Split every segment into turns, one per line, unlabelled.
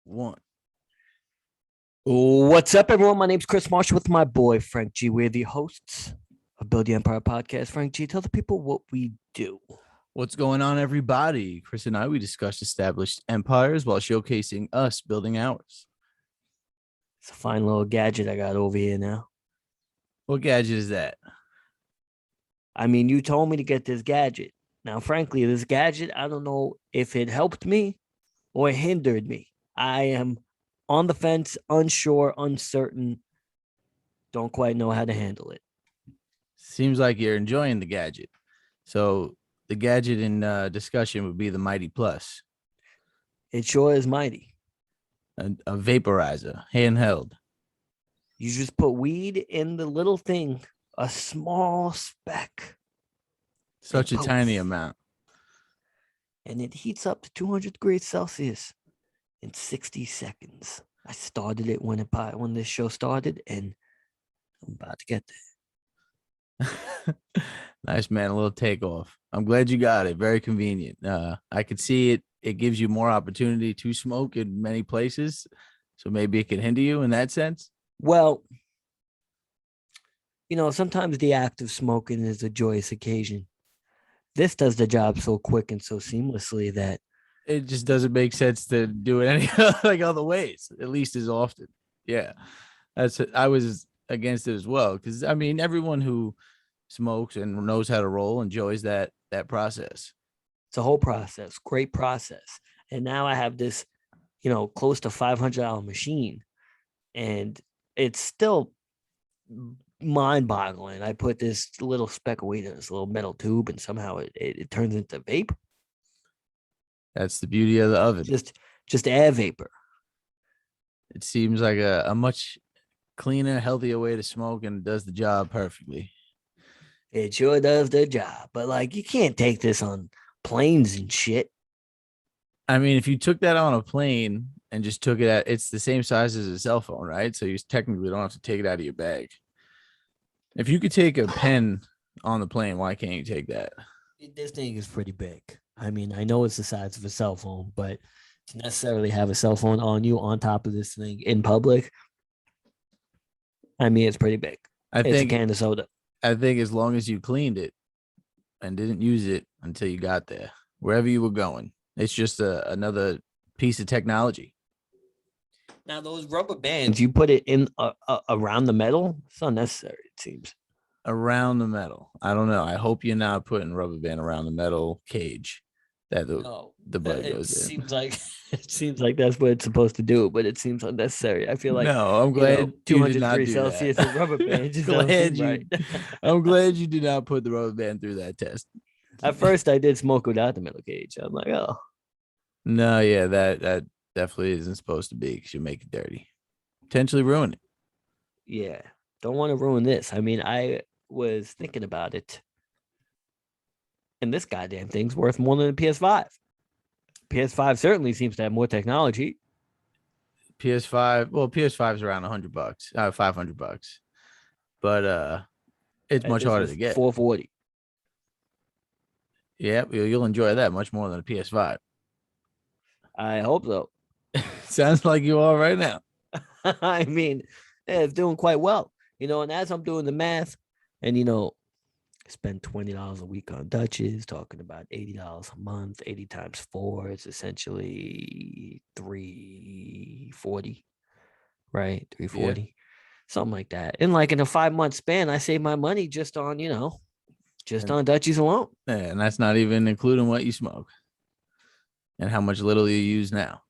one.
What's up, everyone? My name's Chris Marsh with my boy, Frank G. We're the hosts of Build the Empire podcast. Frank G, tell the people what we do.
What's going on, everybody? Chris and we discuss established empires while showcasing us building ours.
It's a fine little gadget I got over here now.
What gadget is that?
I mean, you told me to get this gadget. Now, frankly, this gadget, I don't know if it helped me or hindered me. I am on the fence, unsure, uncertain. Don't quite know how to handle it.
Seems like you're enjoying the gadget. So the gadget in discussion would be the Mighty Plus.
It sure is mighty.
A vaporizer, handheld.
You just put weed in the little thing, a small speck.
Such a tiny amount.
And it heats up to 200 degrees Celsius in 60 seconds. I started it when this show started, and I'm about to get there.
Nice, man. A little takeoff. I'm glad you got it. Very convenient. I could see it. It gives you more opportunity to smoke in many places. So maybe it can hinder you in that sense.
Well, sometimes the act of smoking is a joyous occasion. This does the job so quick and so seamlessly that
it just doesn't make sense to do it any like other ways, at least as often. Yeah, I was against it as well because I mean everyone who smokes and knows how to roll enjoys that process.
It's a whole process, great process. And now I have this, close to $500 machine, and it's still mind-boggling. I put this little speck of weed in this little metal tube, and somehow it turns into vapor.
That's the beauty of the oven.
Just air vapor.
It seems like a much cleaner, healthier way to smoke, and it does the job perfectly.
It sure does the job. But you can't take this on planes and shit.
I mean, if you took that on a plane and just took it it's the same size as a cell phone, right? So you technically don't have to take it out of your bag. If you could take a pen on the plane, why can't you take that?
This thing is pretty big. I mean, I know it's the size of a cell phone, but to necessarily have a cell phone on you on top of this thing in public, I mean, it's pretty big. It's a can of soda.
I think as long as you cleaned it and didn't use it until you got there, wherever you were going, it's just another piece of technology.
Now, those rubber bands, you put it in around the metal, it's unnecessary, it seems.
Around the metal. I don't know. I hope you're not putting rubber band around the metal cage that the bud goes in.
It seems like that's what it's supposed to do, but it seems unnecessary. I feel like
no. I'm glad
200 degrees Celsius and rubber band.
I'm glad you did not put the rubber band through that test.
At first, I did smoke without the metal cage. I'm like, oh,
no, yeah, that definitely isn't supposed to be because you make it dirty, potentially ruin it.
Yeah, don't want to ruin this. I mean, I was thinking about it. And this goddamn thing's worth more than a PS5. PS5 certainly seems to have more technology.
PS5 is around $100, $500, but it's much harder to get.
$440.
Yeah, you'll enjoy that much more than a PS5.
I hope so.
Sounds like you are right now.
I mean, it's doing quite well, and as I'm doing the math, and spend $20 a week on Dutches, talking about $80 a month, 80 times 4 is essentially $340, right? $340, something like that. And in a 5-month span, I save my money just on, on Dutchies alone.
Yeah, and that's not even including what you smoke and how much little you use now.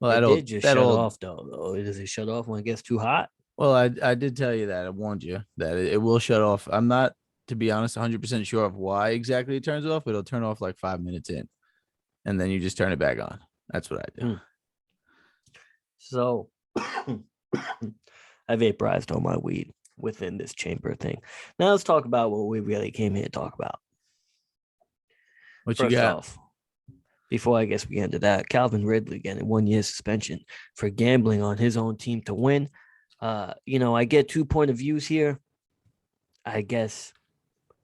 Well, it did just shut off, though. Does it shut off when it gets too hot?
Well, I did tell you that. I warned you that it will shut off. I'm not, to be honest, 100% sure of why exactly it turns off, but it'll turn off like 5 minutes in, and then you just turn it back on. That's what I do.
So I vaporized all my weed within this chamber thing. Now let's talk about what we really came here to talk about.
What you got?
Off, before I guess we get into that, Calvin Ridley getting 1 year suspension for gambling on his own team to win. I get 2 point of views here. I guess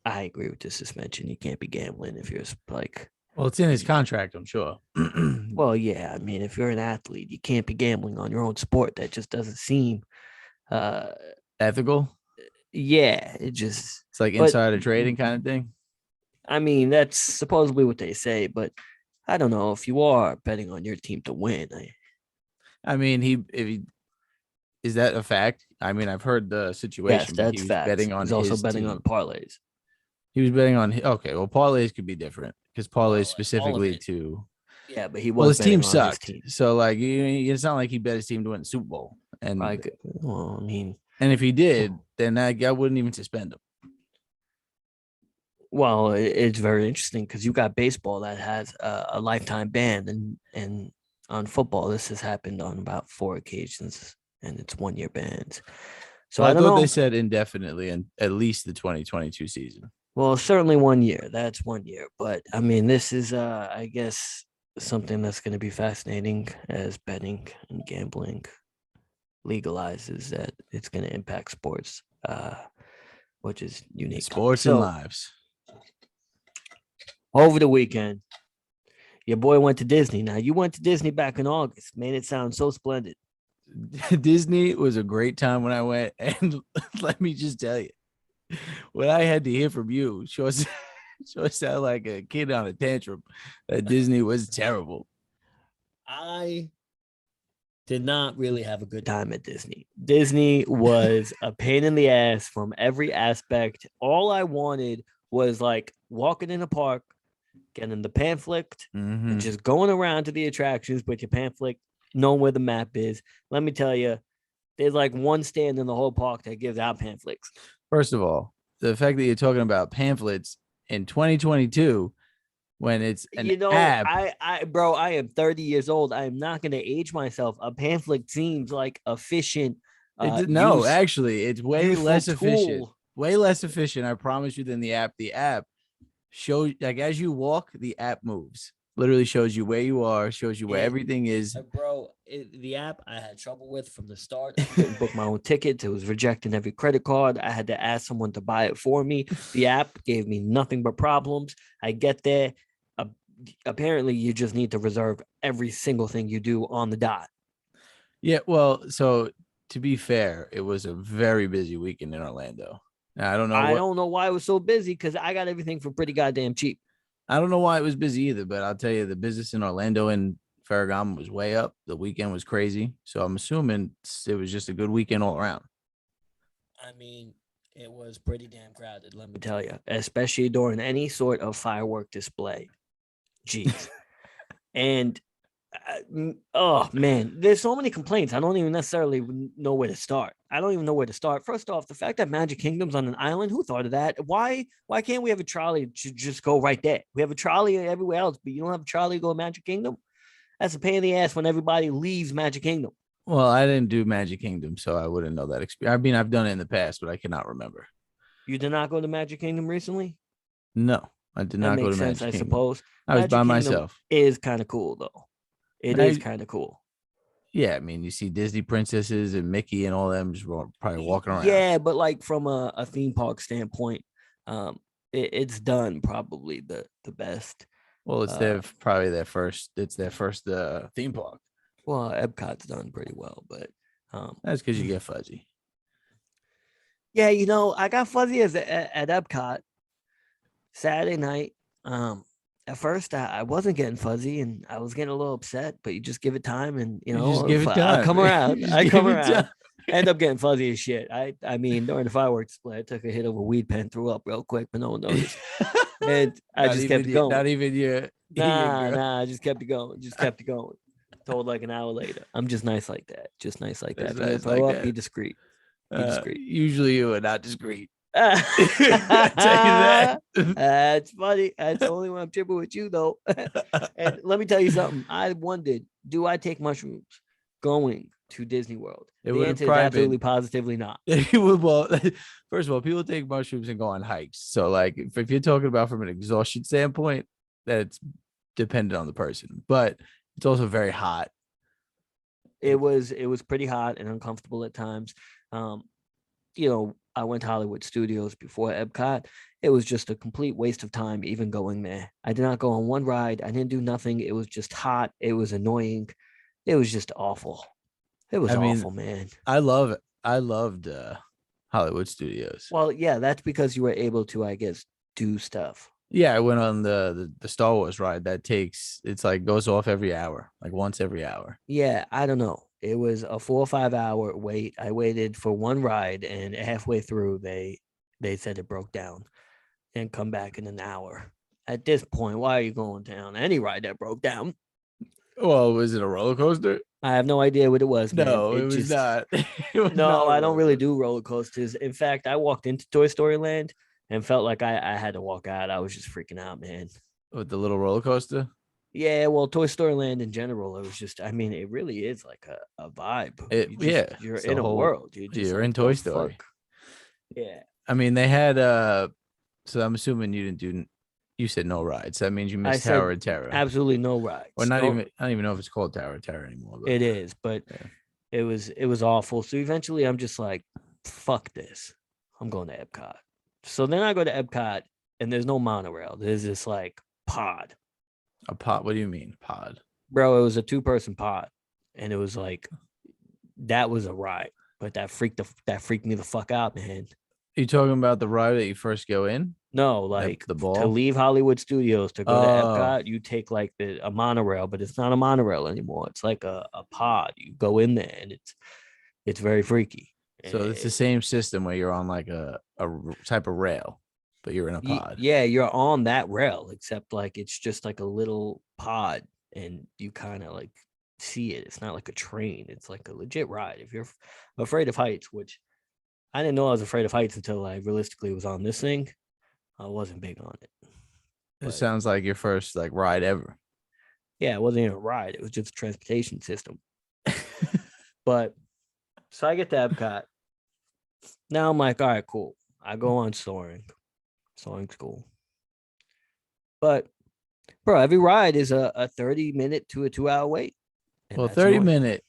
I agree with the suspension. You can't be gambling if you're
Well, it's in his contract, I'm sure.
Well, yeah, I mean, if you're an athlete, you can't be gambling on your own sport. That just doesn't seem, uh,
Ethical.
yeah, it just,
It's like
but
insider trading kind of thing.
I mean, that's supposedly what they say, but I don't know if you are betting on your team to win.
I mean, if he is that a fact? I mean, I've heard the
Yes,
situation, but he
that's
was
facts.
betting on
He's also
his
betting on
team.
parlays.
He was betting on okay. Well, parlays could be different because parlays
Well, all of
specifically
it.
to
Yeah, but he
well,
was
his team
betting on his
sucked.
team.
So like, it's not like he bet his team to win the Super Bowl. And
Like, well, I mean,
and if he did, then that guy wouldn't even suspend him.
well, it's very interesting because you got baseball that has a lifetime ban, and on football, this has happened on about 4 occasions, and it's 1 year bans. So
Well,
I
I
don't
thought they
know.
said indefinitely and at least the 2022 season.
Well, certainly 1 year. That's 1 year, but I mean, this is, I guess, something that's going to be fascinating as betting and gambling legalizes. That it's going to impact sports, which is unique.
Sports and
So
lives.
over the weekend, your boy went to Disney. Now you went to Disney back in August. Made it sound so splendid.
Disney was a great time when I went, and let me just tell you, what I had to hear from you sure sound like a kid on a tantrum. That Disney was terrible.
I did not really have a good time at Disney. Disney was a pain in the ass from every aspect. All I wanted was like walking in the park, getting the pamphlet, and
Mm-hmm.
just going around to the attractions with your pamphlet, knowing where the map is. Let me tell you, there's like one stand in the whole park that gives out pamphlets.
First of all, the fact that you're talking about pamphlets in 2022 when it's an
You know,
app.
bro, I am 30 years old. I am not going to age myself. A pamphlet seems like efficient,
No, actually, it's way
useful
less efficient.
tool.
Way less efficient, I promise you, than the app. The app shows like as you walk, the app moves. Literally shows you where you are, shows you where
It,
everything is.
bro, the app I had trouble with from the start. I couldn't book my own tickets. It was rejecting every credit card. I had to ask someone to buy it for me. The app gave me nothing but problems. I get there. Uh, Apparently, you just need to reserve every single thing you do on the dot.
Yeah, well, so to be fair, it was a very busy weekend in Orlando. Now,
I don't know why it was so busy because I got everything for pretty goddamn cheap.
I don't know why it was busy either, but I'll tell you the business in Orlando and Ferragamo was way up. The weekend was crazy. So I'm assuming it was just a good weekend all around.
I mean, it was pretty damn crowded, let me tell you, especially during any sort of firework display. Jeez. And oh man, there's so many complaints. I don't even necessarily know where to start. I don't even know where to start. First off, the fact that Magic Kingdom's on an island, who thought of that? Why can't we have a trolley to just go right there? We have a trolley everywhere else, but you don't have a trolley to go to Magic Kingdom? That's a pain in the ass when everybody leaves Magic Kingdom.
Well, I didn't do Magic Kingdom, so I wouldn't know that experience. I mean, I've done it in the past, but I cannot remember.
You did not go to Magic Kingdom recently?
No, I did
That
not go
makes
to
sense,
Magic
I
Kingdom.
suppose.
I was by
Magic Kingdom
myself.
is kind of cool though. It is
I,
kind of cool.
yeah, I mean, you see Disney princesses and Mickey and all them just probably walking around.
Yeah, but like from a theme park standpoint, it's done probably the best.
Well, it's
Uh,
their probably their first. It's their first theme park.
well, Epcot's done pretty well, but
That's because you get fuzzy.
yeah, I got fuzzy at Epcot Saturday night. At first I wasn't getting fuzzy and I was getting a little upset, but you just give it time and
You just give it
I
time.
come
You
around.
just
I come
give it
around.
time.
End up getting fuzzy as shit. I mean, during the fireworks display, I took a hit of a weed pen, threw up real quick, but no one noticed. And I just kept it going.
Not even your girl.
Nah, I just kept it going. Just kept it going. Told like an hour later. I'm just nice like that. Just nice like that.
It's
If you're gonna
nice
throw
like
up, be
that.
discreet. Be discreet.
Usually you are not discreet. I tell you that.
That's funny. That's only when I'm tripping with you, though. And let me tell you something. I wondered, do I take mushrooms going to Disney World?
It
The
would have
answer is
probably
absolutely
been.
positively not.
Well, first of all, people take mushrooms and go on hikes. So, like, if you're talking about from an exhaustion standpoint, that's dependent on the person. But it's also very hot.
It was pretty hot and uncomfortable at times. You know, I went to Hollywood Studios before Epcot. It was just a complete waste of time even going there. I did not go on one ride. I didn't do nothing. It was just hot. It was annoying. It was just awful. It was
I mean,
awful, man.
I love it. I loved Hollywood Studios.
Well, yeah, that's because you were able to, I guess, do stuff.
Yeah, I went on the Star Wars ride. It's like goes off every hour, like once every hour.
Yeah, I don't know. It was a 4 or 5 hour wait. I waited for one ride, and halfway through, they said it broke down and come back in an hour. At this point, why are you going down any ride that broke down?
Well, was it a roller coaster?
I have no idea what it was, man.
No, it
It
was
just
not. It was
no,
not a
I don't
roller
really
coaster.
do roller coasters. In fact, I walked into Toy Story Land and felt like I had to walk out. I was just freaking out, man.
With the little roller coaster.
Yeah, well, Toy Story Land in general, it was just, I mean, it really is like a vibe. You're
It's a
in a
whole.
world. You're just
You're in
like,
Toy
the
Story.
fuck. Yeah.
I mean, they had So I'm assuming you didn't do. You said no rides. That means you
I
missed Tower
said
of Terror,
absolutely no
or
rides.
not
No,
even. I don't even know if it's called Tower of Terror anymore. But
it is, but
yeah.
it was awful. So eventually I'm just like, fuck this. I'm going to Epcot. So then I go to Epcot and there's no monorail. There's this like pod.
A pod. What do you mean pod?
Bro, it was a 2-person pod. And it was like that was a ride. But that freaked me the fuck out, man.
You talking about the ride that you first go in?
No, like
The
to
ball.
leave Hollywood Studios to go to
Oh,
Epcot, you take like a monorail, but it's not a monorail anymore. It's like a pod. You go in there and it's very freaky.
so it's the same system where you're on like type of rail, but you're in a pod.
Yeah, you're on that rail, except like it's just like a little pod and you kind of like see it. It's not like a train, it's like a legit ride. If you're afraid of heights, which I didn't know I was afraid of heights until I realistically was on this thing, I wasn't big on it.
It
But
sounds like your first like ride ever.
yeah, it wasn't even a ride, it was just a transportation system. But so I get to Epcot. Now I'm like, all right, cool. I go on soaring. Soaring's cool. But bro, every ride is a 30-minute to a 2 hour wait. And
Well,
that's annoying.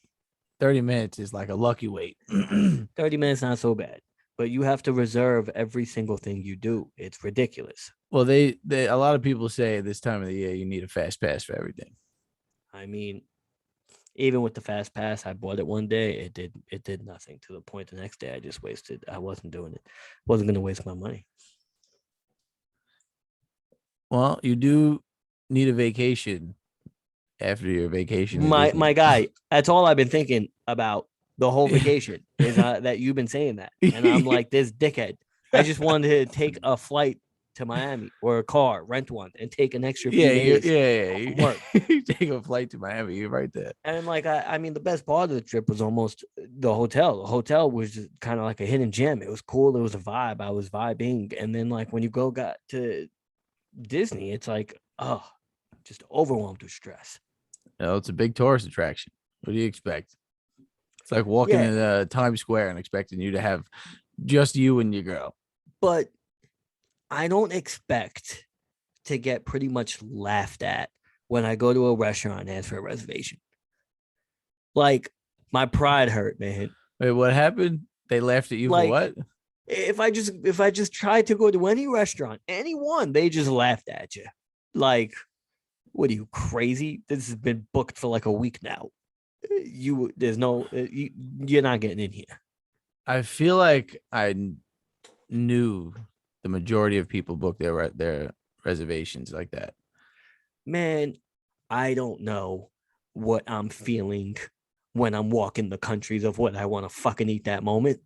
30 minutes is like a lucky wait.
30 minutes not so bad. But you have to reserve every single thing you do. It's ridiculous.
Well, they a lot of people say this time of the year you need a fast pass for everything.
I mean, even with the fast pass, I bought it one day. It did nothing to the point the next day I just wasted. I wasn't doing it. Wasn't gonna waste my money.
Well, you do need a vacation after your vacation in
My
Disney.
guy, that's all I've been thinking about the whole vacation is that you've been saying that. And I'm like, this dickhead. I just wanted to take a flight to Miami or a car, rent one, and take an extra few days from work.
You take a flight to Miami. You're right there.
And like, I mean, the best part of the trip was almost the hotel. The hotel was kind of like a hidden gem. It was cool. It was a vibe. I was vibing. And then like when you got to Disney, it's like, oh, just overwhelmed with stress.
You know, it's a big tourist attraction. What do you expect? It's like walking
Yeah,
in Times Square and expecting you to have just you and your girl.
but I don't expect to get pretty much laughed at when I go to a restaurant and ask for a reservation. Like my pride hurt, man.
Wait, what happened? They laughed at you for
Like
what?
if I just tried to go to any restaurant, anyone, they just laughed at you. Like, what are you crazy? This has been booked for like a week now. There's no, you're not getting in here.
I feel like knew the majority of people book their reservations like that.
Man, I don't know what I'm feeling when I'm walking the countries of what I want to fucking eat that moment.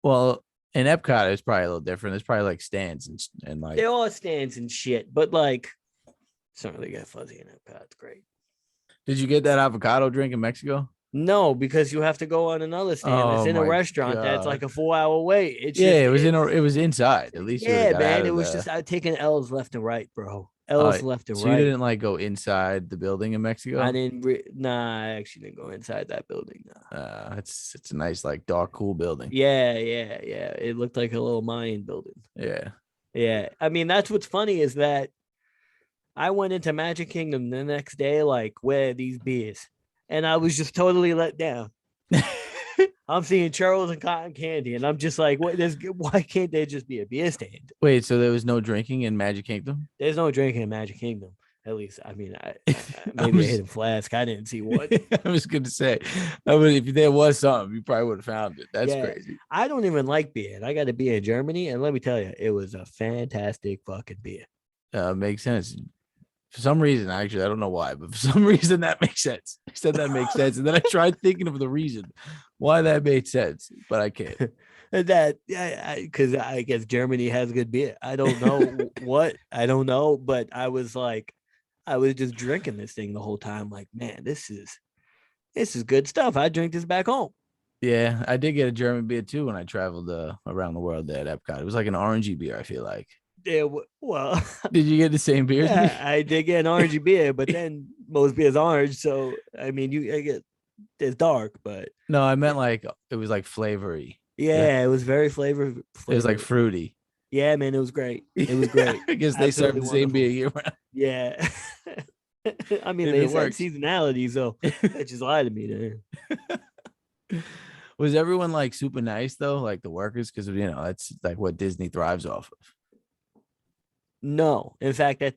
Well, in Epcot, it's probably a little different. It's probably like stands and like.
There are stands and shit, but like, it's not really get fuzzy in Epcot. It's great.
Did you get that avocado drink in Mexico?
No, because you have to go on another stand that's
Oh
in a
my
restaurant that's like
god!
a 4 hour wait. It's
Yeah,
just
it was inside. At least you would have
yeah,
got out
man. It
of
was
the.
just I taking L's left and right, bro. L's left and
So you
right.
didn't like go inside the building in
I
Mexico?
didn't. Nah, I actually didn't go inside that building. Nah.
It's a nice like dark, cool building.
Yeah, yeah, yeah. It looked like a little Mayan building.
Yeah.
Yeah, I mean that's what's funny is that I went into Magic Kingdom the next day, like, where are these beers? And I was just totally let down. I'm seeing churros and cotton candy, and I'm just like, what? Why can't there just be a beer stand?
Wait, so there was no drinking in Magic Kingdom?
There's no drinking in Magic Kingdom. At least, I mean,
I
maybe a
was
hidden flask. I didn't see one.
I was gonna say, I mean, if there was something, you probably would have found it. That's
Yeah,
crazy.
I don't even like beer. And I got a beer in Germany, and let me tell you, it was a fantastic fucking beer.
Makes sense. For some reason, actually, I don't know why, but for some reason that makes sense. I said that makes sense, and then I tried thinking of the reason why that made sense, but I can't.
And that, yeah, because I guess Germany has good beer. I don't know what, I don't know, but I was like, I was just drinking this thing the whole time. Like, man, this is good stuff. I drink this back home.
Yeah, I did get a German beer too when I traveled around the world there at Epcot. It was like an orangey beer, I feel like.
Yeah, well,
Did you get the same beer as me?
yeah, I did get an orangey beer, but then most beers orange. So I mean, I get it's dark, but
No, I meant like it was like flavory. Yeah,
yeah, it was very
it was like
flavor.
fruity.
Yeah, man, it was great. It was great.
I guess they serve
Absolutely
the same beer
wonderful.
year round
Yeah. I mean,
if
they
it
said
works.
seasonality, so that just lied to me there.
Was everyone like super nice though, like the workers? Because that's like what Disney thrives off
No, in fact,
of.
at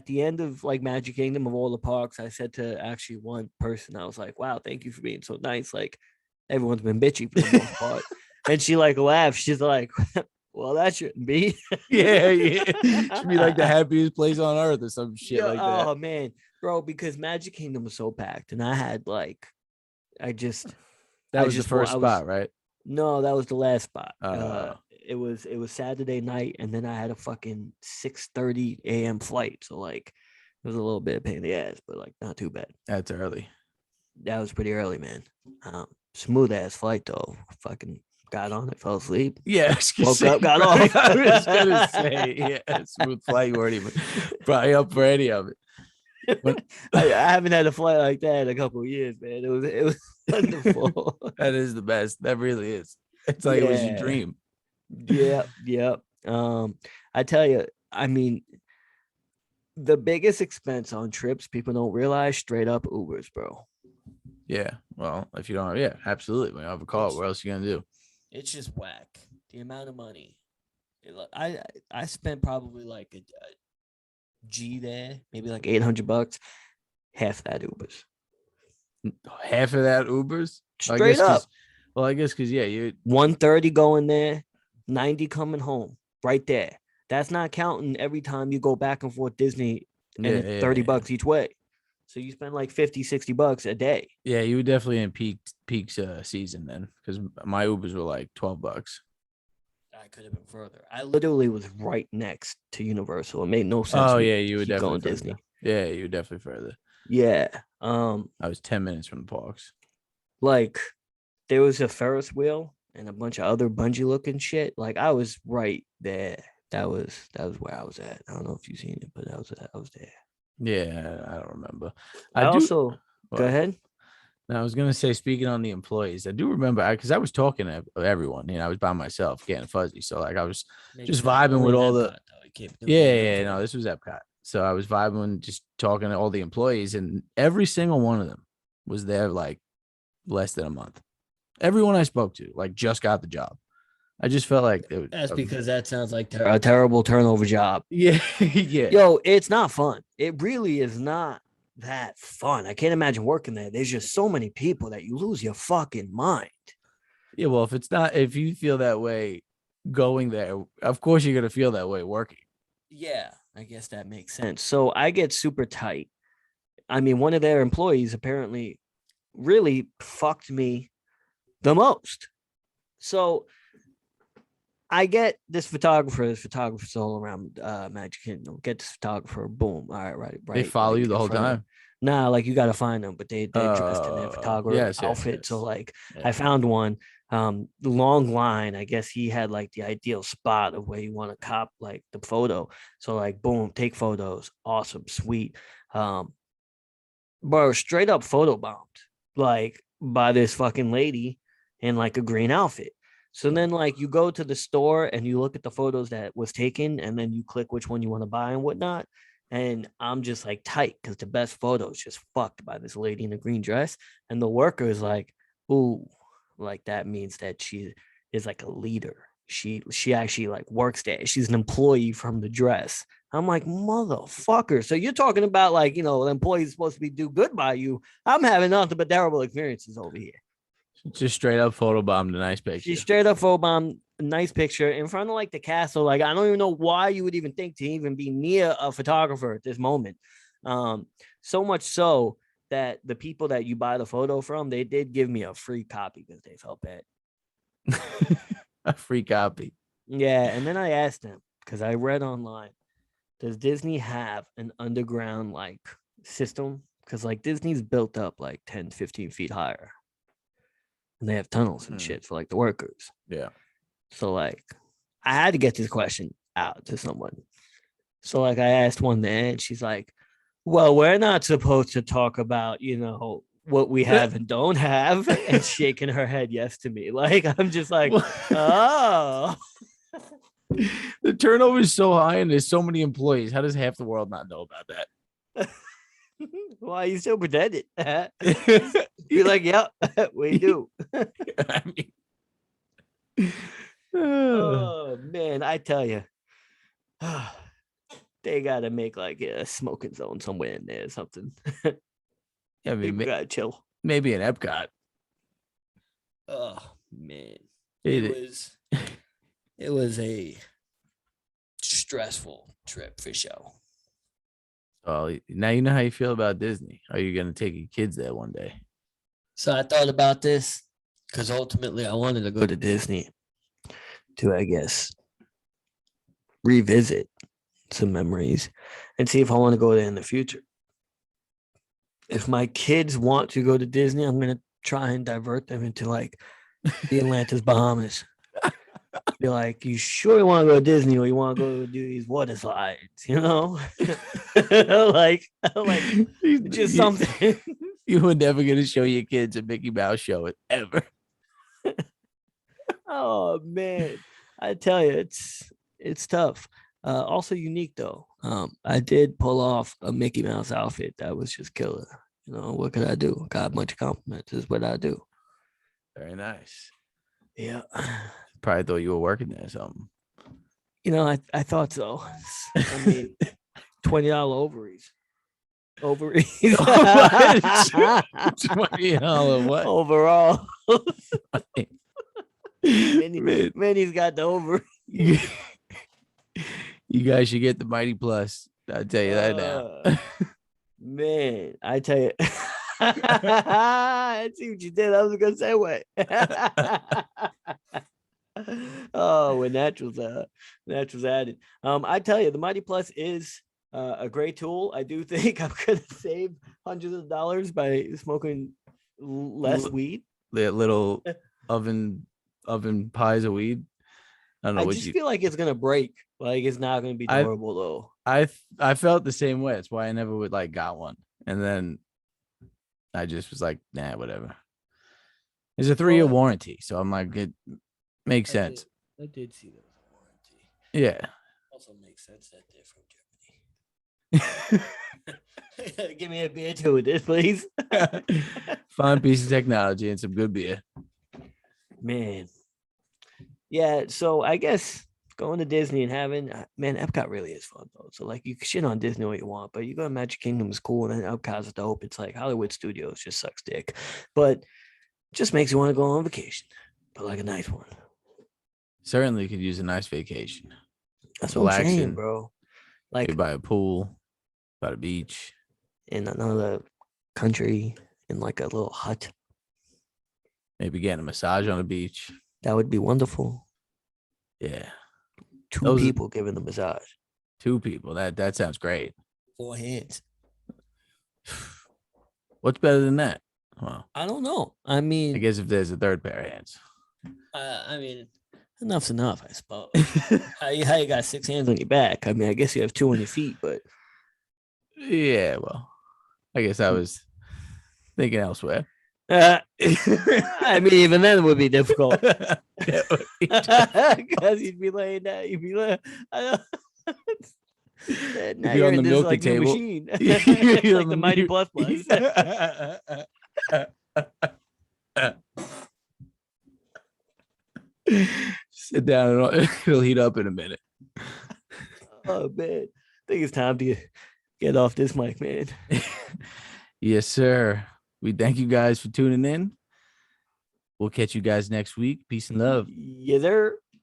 the end of like Magic Kingdom of all the parks, I said to actually one person, I was like, "Wow, thank you for being so nice." Like everyone's been bitchy for the most part, and she like laughed. She's like, "Well, that shouldn't be."
Yeah, yeah. Should be like the happiest place on earth or some shit
Yeah.
like that.
Oh man, bro, because Magic Kingdom was so packed, and I had like, I just,
That was the first
I was
spot, right?
no, that was the last spot.
Uh,
It was Saturday night, and then I had a fucking 6:30 a.m. flight. So like, it was a little bit of pain in the ass, but like not too bad.
that's early.
That was pretty early, man. Smooth ass flight though. Fucking got on it, fell asleep,
Yeah, I was gonna
woke
say,
up, got
right?
off.
I was gonna say, yeah, smooth flight. You weren't even probably up for any of it. When
I haven't had a flight like that in a couple of years, man. It was wonderful.
that is the best. That really is. It's like it was your
Yeah,
dream.
yeah, yeah. I tell you, I mean, the biggest expense on trips people don't realize straight up Ubers, bro.
Yeah. Well, if you don't, yeah, absolutely. When you have a car, what else are you gonna do?
It's just whack. The amount of money. I spent probably like a G there, maybe like $800. Half that Ubers.
Half of that Ubers. I
Straight
guess
up.
because, well, I guess because yeah, you
130 going there, 90 coming home. Right there. That's not counting every time you go back and forth Disney and
yeah,
it's
yeah,
30
yeah.
bucks each way. So you spend like 50, $60 a day.
Yeah, you were definitely in peak season then, because my Ubers were like $12.
I could have been further. I literally was right next to Universal. It made no sense
Oh
for me
yeah,
to
you were
keep
definitely
going
further.
Disney.
Yeah, you were definitely further.
Yeah.
I was 10 minutes from the parks.
Like there was a Ferris wheel and a bunch of other bungee looking shit. Like I was right there. That was where I was at. I don't know if you've seen it, but I was there.
Yeah, I don't remember. I
I
do.
also go
Well,
ahead.
now I was gonna say, speaking on the employees, I do remember because I was talking to everyone. I was by myself, getting fuzzy. So like I was
Maybe
just
not
vibing
only
with
in
all
Epcot
the
though. You can't do
yeah,
that
yeah, yeah, no,
elsewhere.
this was Epcot. So I was vibing, just talking to all the employees, and every single one of them was there like less than a month. Everyone I spoke to like just got the job. I just felt like it was,
That's because that sounds like a terrible turnover job.
yeah, yeah,
Yo, it's not fun. It really is not that fun. I can't imagine working there. There's just so many people that you lose your fucking mind.
yeah. Well, if you feel that way going there, of course you're gonna feel that way working.
Yeah, I guess that makes sense. So I get super tight. I mean, one of their employees apparently really fucked me the most. So I get this photographer, there's photographers all around Magic Kingdom. Get this photographer, boom. All right, right,
They
right.
follow
Like
you the
in
whole
front of
time.
nah, like you gotta find them, but they're dressed in their photographer
Yes, yes,
outfit. So
yes.
like I
Yeah.
found one. The long line, I guess he had like the ideal spot of where you want to cop like the photo. So like boom, take photos. Awesome, sweet. Um, bro, straight up photo bombed, like by this fucking lady in like a green outfit. So then, like, you go to the store and you look at the photos that was taken, and then you click which one you want to buy and whatnot. And I'm just like tight because the best photo is just fucked by this lady in a green dress, and the worker is like, ooh, like that means that she is like a leader. She actually like works there. She's an employee from the dress. I'm like, motherfucker. So you're talking about like, the employee's supposed to be do good by you. I'm having nothing but terrible experiences over here.
Just straight up photobombed a nice picture.
She straight up photobombed a nice picture in front of like the castle. Like, I don't even know why you would even think to even be near a photographer at this moment. So much so that the people that you buy the photo from, they did give me a free copy because they felt bad.
A free copy.
Yeah. And then I asked them, because I read online, does Disney have an underground like system? Because like Disney's built up like 10, 15 feet higher. And they have tunnels and shit for like the workers.
Yeah.
So like I had to get this question out to someone. So like I asked one there and she's like, well, we're not supposed to talk about, what we have and don't have, and shaking her head yes to me. Like I'm just like, oh.
The turnover is so high and there's so many employees. How does half the world not know about that?
Why you still pretend it? Be like, yep, we do.
I mean,
Oh man, I tell you, they gotta make like a smoking zone somewhere in there or something.
I mean,
People gotta chill.
maybe an Epcot.
Oh man,
It
was a stressful trip for sure.
Oh, now you know how you feel about Disney. Are you gonna take your kids there one day?
So I thought about this because ultimately I wanted to go to Disney to, I guess, revisit some memories and see if I want to go there in the future. If my kids want to go to Disney, I'm going to try and divert them into like the Atlantis, Bahamas. Be like, you sure you want to go to Disney or you want to go do these water slides, like just something.
You were never gonna show your kids a Mickey Mouse show ever.
Oh man, I tell you, it's tough. Also unique though. I did pull off a Mickey Mouse outfit that was just killer. What could I do? Got a bunch of compliments. Is what I do.
Very nice.
Yeah.
Probably thought you were working there or something.
I thought so. I mean, $20 ovaries. Ovaries.
$20 what?
Overall. Manny's got the over.
You guys should get the Mighty Plus. I'll tell you that now.
Man, I tell you. I see what you did. I was gonna say what. Oh, when naturals added. I tell you, the Mighty Plus is a great tool. I do think I'm gonna save hundreds of dollars by smoking less weed.
The little oven pies of weed. I don't know.
I just feel like it's gonna break. Like it's not gonna be durable though.
I felt the same way. That's why I never would like got one. And then I just was like, nah, whatever. There's a 3-year warranty, so I'm like, it makes sense.
I did see those warranty.
Yeah.
Also makes sense that they're from Germany. Give me a beer too with this, please.
Fine piece of technology and some good beer.
Man. Yeah, so I guess going to Disney and having, man, Epcot really is fun though. So like you can shit on Disney what you want, but you go to Magic Kingdom is cool and then Epcot's dope. It's like Hollywood Studios just sucks dick, but just makes you want to go on vacation, but like a nice one.
Certainly could use a nice vacation.
That's what I'm saying, bro. Like
maybe by a pool, by the beach,
in another country, in like a little hut.
Maybe getting a massage on the beach.
That would be wonderful.
Yeah.
Two people giving the massage.
2 people. That sounds great.
4 hands.
What's better than that? Well,
I don't know. I mean,
I guess if there's a third pair of hands.
I mean, enough's enough, I suppose. how you got 6 hands on your back? I mean, I guess you have 2 on your feet, but
yeah, well, I guess I was thinking elsewhere.
I mean, even then it would be difficult because you'd be laying down. You'd be like, now you're
on the milk
like
table.
Machine. It's like the Mighty Plus.
Sit down and it'll heat up in a minute.
Oh man, I think it's time to get off this mic, man.
Yes, sir. We thank you guys for tuning in. We'll catch you guys next week. Peace and love.
Yeah, there.